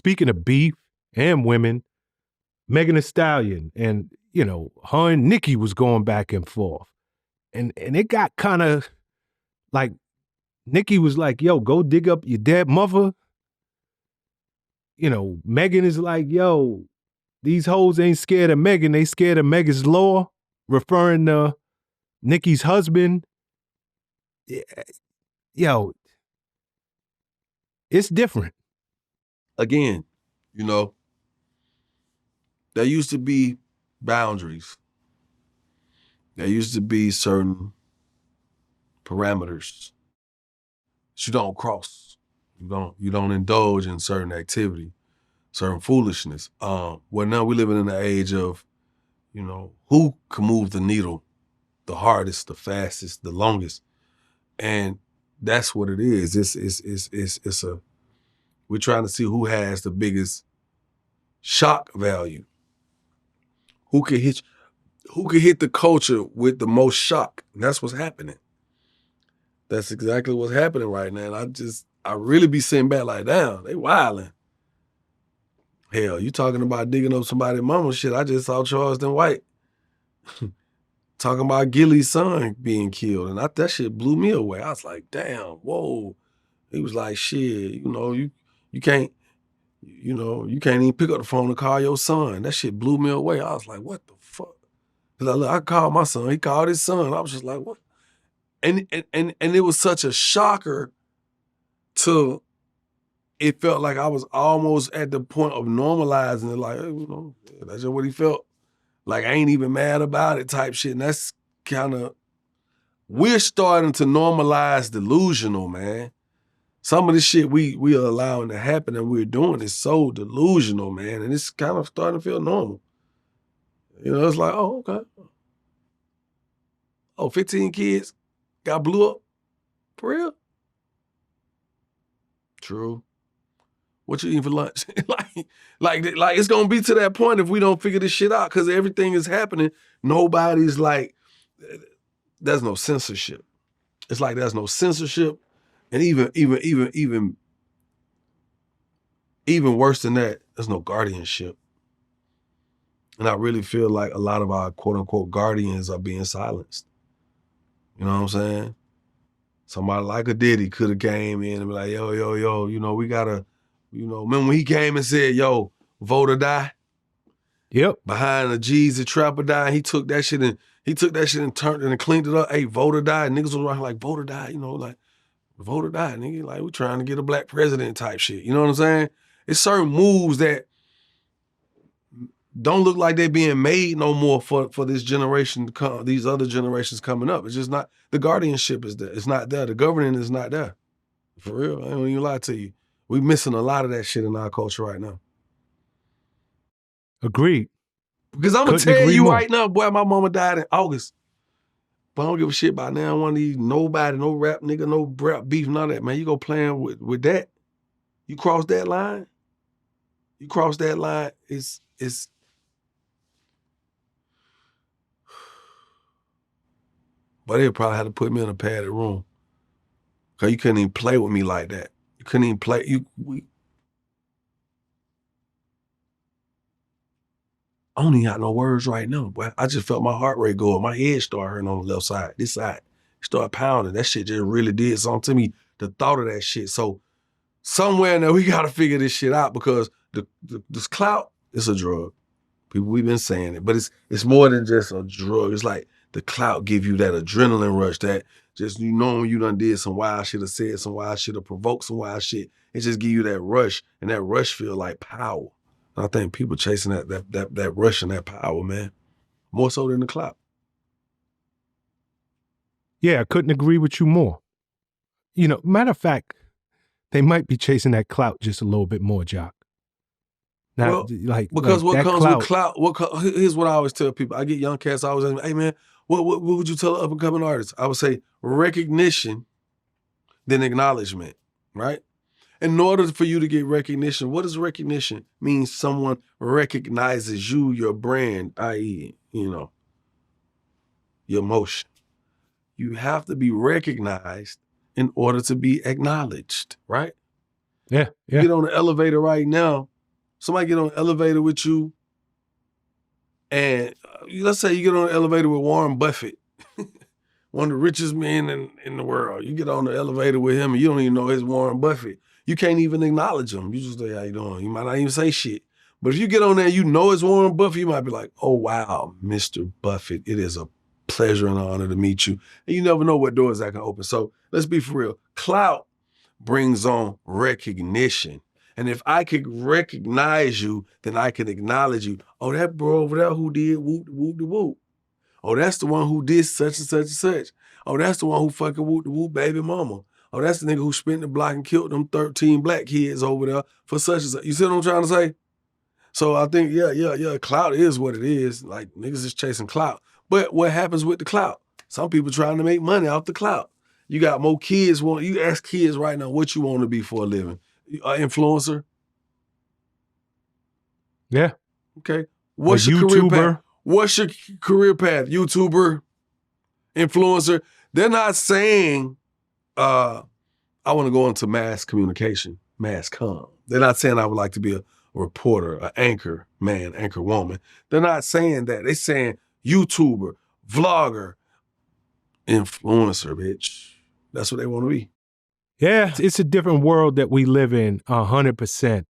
speaking of beef and women, Megan Thee Stallion and, her and Nicki was going back and forth. And it got kind of like, Nicki was like, yo, go dig up your dead mother. Megan is like, yo, these hoes ain't scared of Megan. They scared of Megan's law, referring to Nicki's husband. Yo, it's different. Again, there used to be boundaries. There used to be certain parameters that you don't cross. You don't indulge in certain activity, certain foolishness. Well, now we're living in the age of, who can move the needle the hardest, the fastest, the longest. And that's what it is. We're trying to see who has the biggest shock value. Who can hit the culture with the most shock? And that's what's happening. That's exactly what's happening right now. And I really be sitting back like, damn, they wilding. Hell, you talking about digging up somebody's mama shit. I just saw Charleston White talking about Gilly's son being killed. And that shit blew me away. I was like, damn, whoa. He was like, shit, you can't, you can't even pick up the phone and call your son. That shit blew me away. I was like, what the fuck? Because I called my son, he called his son. I was just like, what? And it was such a shocker to, it felt like I was almost at the point of normalizing it, like, hey, that's just what he felt. Like, I ain't even mad about it type shit. And that's kind of, we're starting to normalize delusional, man. Some of the shit we are allowing to happen and we're doing is so delusional, man. And it's kind of starting to feel normal. It's like, oh, okay. Oh, 15 kids got blew up? For real? True. What you eating for lunch? like it's gonna be to that point if we don't figure this shit out, because everything is happening. Nobody's like, there's no censorship. It's like there's no censorship, and even worse than that, there's no guardianship. And I really feel like a lot of our quote unquote guardians are being silenced. You know what I'm saying? Somebody like a Diddy could have came in and be like, yo, we gotta, remember when he came and said, yo, vote or die? Yep. Behind the Jeezy trap or die, he took that shit and turned it and cleaned it up. Hey, vote or die. Niggas was around like, vote or die, like, vote or die, nigga. Like, we trying to get a black president type shit. You know what I'm saying? It's certain moves that don't look like they're being made no more for this generation to come, these other generations coming up. It's just not, the guardianship is there. It's not there. The governing is not there. For real, I don't even lie to you. We're missing a lot of that shit in our culture right now. Agreed. Because I'm going to tell you right now, boy, my mama died in August. But I don't give a shit about now. I want these nobody, no rap nigga, no rap beef, none of that, man. You go playing with that. You cross that line. It's but they probably had to put me in a padded room. Cause you couldn't even play with me like that. You couldn't even play. I don't even got no words right now, boy. I just felt my heart rate go up. My head started hurting on the left side. This side started pounding. That shit just really did something to me. The thought of that shit. So somewhere in there, we gotta figure this shit out, because this clout is a drug. People, we've been saying it, but it's more than just a drug. It's like the clout give you that adrenaline rush, that just, when you done did some wild shit or said some wild shit or provoked some wild shit, it just give you that rush, and that rush feel like power. And I think people chasing that rush and that power, man, more so than the clout. Yeah, I couldn't agree with you more. Matter of fact, they might be chasing that clout just a little bit more, Jock. Now, because what comes with clout, here's what I always tell people. I get young cats, I always ask, hey man, what would you tell an up and coming artist? I would say recognition, then acknowledgement, right? In order for you to get recognition, what does recognition mean? Someone recognizes you, your brand, i.e., your motion. You have to be recognized in order to be acknowledged, right? Yeah. You get on the elevator right now, Somebody get on an elevator with you, and let's say you get on an elevator with Warren Buffett, one of the richest men in the world. You get on the elevator with him and you don't even know it's Warren Buffett. You can't even acknowledge him. You just say, how you doing? You might not even say shit. But if you get on there and you know it's Warren Buffett, you might be like, oh, wow, Mr. Buffett, it is a pleasure and honor to meet you. And you never know what doors that can open. So let's be for real. Clout brings on recognition. And if I could recognize you, then I can acknowledge you. Oh, that bro over there who did whoop, whoop, the whoop. Oh, that's the one who did such and such and such. Oh, that's the one who fucking whoop the whoop baby mama. Oh, that's the nigga who spent the block and killed them 13 black kids over there for such and such. You see what I'm trying to say? So I think, yeah, clout is what it is. Like, niggas is chasing clout. But what happens with the clout? Some people trying to make money off the clout. You got more kids. You ask kids right now what you want to be for a living. Influencer? Yeah. Okay. What's your career path? What's your career path? YouTuber? Influencer? They're not saying, I want to go into mass communication, mass comm. They're not saying I would like to be a reporter, an anchor man, anchor woman. They're not saying that. They're saying YouTuber, vlogger, influencer, bitch. That's what they want to be. Yeah, it's a different world that we live in, 100%.